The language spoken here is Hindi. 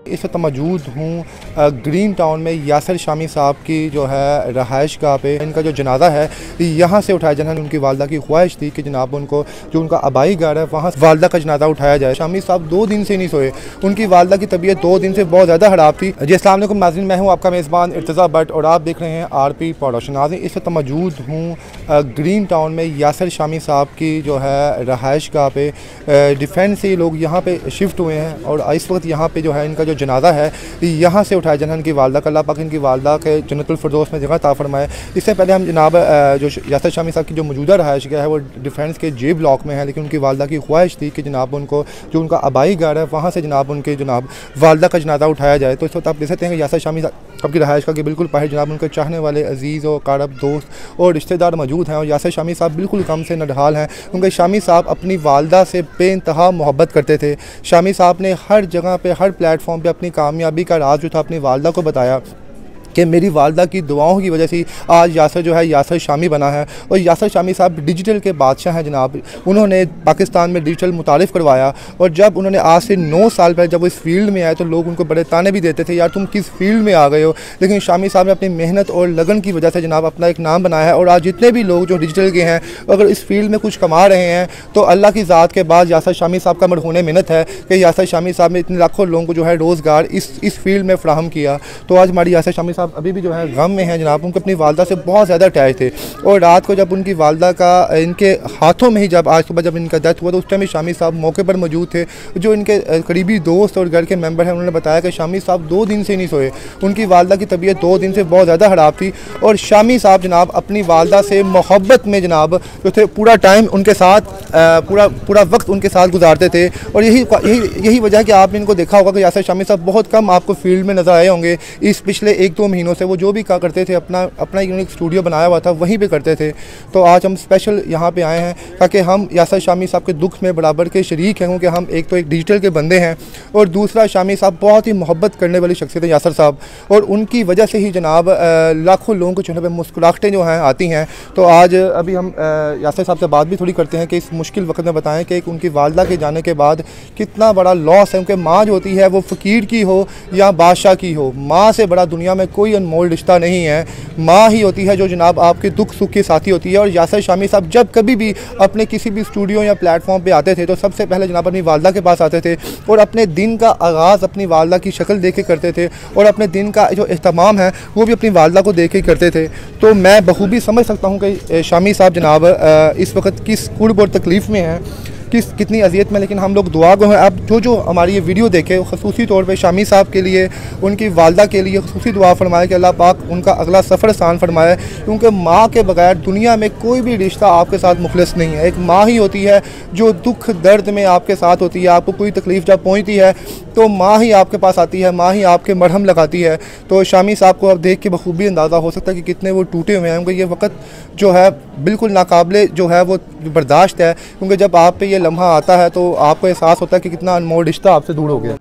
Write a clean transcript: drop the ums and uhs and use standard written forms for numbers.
इस वक्त मौजूद हूँ ग्रीन टाउन में यासिर शामी साहब की जो है रहाइश गाह पे। इनका जो जनाजा है यहाँ से उठाया जाना, उनकी वालदा की ख्वाहिश थी कि जनाब उनको जो उनका आबाई घर है वहाँ वालदा का जनाजा उठाया जाए। शामी साहब 2 दिन से नहीं सोए, उनकी वालदा की तबीयत 2 दिन से बहुत ज़्यादा ख़राब थी। जी अस्सलाम वालेकुम नाज़रीन, मैं हूँ आपका मेज़बान इर्तज़ा भट्ट और आप देख रहे हैं RP प्रोडक्शन। नाज़रीन इस वक्त मौजूद हूँ ग्रीन टाउन में यासिर शामी साहब की जो है रहाइश गाह पे। डिफेंस से लोग यहाँ पे शिफ्ट हुए हैं और इस वक्त यहाँ पे जो है इनका जो जनाजा है यहाँ से उठाया जाना, इनकी वालदा का अल्लाह पाक इनकी वालदा के जन्नतुल फिरदौस में जगह अता फरमाए। इससे पहले हम जनाब जो यासिर शामी साहब की जो मौजूदा रहाइश गाह है वो डिफेंस के J ब्लॉक में है, लेकिन उनकी वालदा की ख्वाहिश थी कि जनाब उनको जो उनका आबाई घर है वहाँ से जनाब उनके जनाब वालदा का जनाजा उठाया जाए। तो इस वक्त आप देख सकते हैं कि यासिर शामी साहब की रहाइश गाह के बिल्कुल बाहर जनाब उनके चाहने वाले अजीज़ और कारब दोस्त और रिश्तेदार मौजूद हैं और यासिर शामी साहब बिल्कुल कम से नडहाल हैं, क्योंकि शामी साहब अपनी वालदा से बेइंतहा मोहब्बत करते थे। शामी साहब ने हर जगह पे हर प्लेटफॉर्म पे अपनी कामयाबी का राज जो था अपनी वालदा को बताया कि मेरी वालदा की दुआओं की वजह से आज यासिर जो है यासिर शामी बना है। और यासिर शामी साहब डिजिटल के बादशाह हैं जनाब। उन्होंने पाकिस्तान में डिजिटल मुतारिफ़ करवाया और जब उन्होंने आज से 9 साल पहले जब वो इस फील्ड में आए तो लोग उनको बड़े ताने भी देते थे, यार तुम किस फील्ड में आ गए हो। लेकिन शामी साहब ने अपनी मेहनत और लगन की वजह से जनाब अपना एक नाम बनाया है। और आज जितने भी लोग जो डिजिटल के हैं अगर इस फील्ड में कुछ कमा रहे हैं तो अल्लाह की ज़ात के बाद यासिर शामी साहब का मरहूने मिन्नत है कि यासिर शामी साहब ने इतने लाखों लोगों को जो है रोज़गार इस फील्ड में फ़राहम किया। तो आज हमारी यासिर शामी साहब अभी भी जो है गम में हैं जनाब। उनको अपनी वालदा से बहुत ज़्यादा अटैच थे और रात को जब उनकी वालदा का इनके हाथों में ही जब आज सुबह जब इनका डेथ हुआ तो उस टाइम शामी साहब मौके पर मौजूद थे। जो इनके करीबी दोस्त और घर के मेंबर हैं उन्होंने बताया कि शामी साहब 2 दिन से नहीं सोए, उनकी वालदा की तबीयत 2 दिन से बहुत ज़्यादा ख़राब थी। और शामी साहब जनाब अपनी वालदा से मोहब्बत में जनाब जो थे पूरा टाइम उनके साथ पूरा वक्त उनके साथ गुजारते थे। और यही वजह है कि आपने इनको देखा होगा कि यासिर शामी साहब बहुत कम आपको फील्ड में नज़र आए होंगे इस पिछले 1-2 महीनों से। वो जो भी करते थे अपना यूनिक स्टूडियो बनाया हुआ था वहीं पे करते थे। तो आज हम स्पेशल यहाँ पे आए हैं ताकि हम यासिर शामी साहब के दुख में बराबर के शरीक हैं, क्योंकि हम एक तो एक डिजिटल के बंदे हैं और दूसरा शामी साहब बहुत ही मोहब्बत करने वाली शख्सियत है यासिर साहब। और उनकी वजह से ही जनाब लाखों लोगों को चेहरे पर मुस्कुराहटें जो हैं आती हैं। तो आज अभी हम यासिर साहब से बात भी थोड़ी करते हैं कि इस मुश्किल वक्त में बताएँ कि उनकी वालदा के जाने के बाद कितना बड़ा लॉस है। उनके माँ जो होती है वो फ़कीर की हो या बादशाह की हो, माँ से बड़ा दुनिया में कोई अनमोल रिश्ता नहीं है। माँ ही होती है जो जनाब आपके दुख सुख की साथी होती है। और यासिर शामी साहब जब कभी भी अपने किसी भी स्टूडियो या प्लेटफॉर्म पे आते थे तो सबसे पहले जनाब अपनी वालदा के पास आते थे और अपने दिन का आगाज़ अपनी वालदा की शक्ल देख के करते थे और अपने दिन का जो एहतमाम है वो भी अपनी वालदा को देख के करते थे। तो मैं बखूबी समझ सकता हूँ कि शामी साहब जनाब इस वक्त किस कुर्ब और तकलीफ़ में हैं, कितनी अजियत में। लेकिन हम लोग दुआ गो हैं अब जो हमारी ये वीडियो देखे ख़ुसूसी तौर पे शामी साहब के लिए, उनकी वालदा के लिए ख़ुसूसी दुआ फरमाए कि अल्लाह पाक उनका अगला सफ़र आसान फरमाए, क्योंकि माँ के बगैर दुनिया में कोई भी रिश्ता आपके साथ मुखलिस नहीं है। एक माँ ही होती है जो दुख दर्द में आपके साथ होती है। आपको कोई तकलीफ़ जब पहुँचती है तो माँ ही आपके पास आती है, माँ ही आपके मरहम लगाती है। तो शामी साहब को अब देख के बखूबी अंदाज़ा हो सकता है कि कितने वो टूटे हुए हैं, क्योंकि ये वक्त जो है बिल्कुल नाकाबिले जो है वो बर्दाश्त है। क्योंकि जब आप पे ये लम्हा आता है तो आपको एहसास होता है कि कितना अनमोल रिश्ता आपसे दूर हो गया।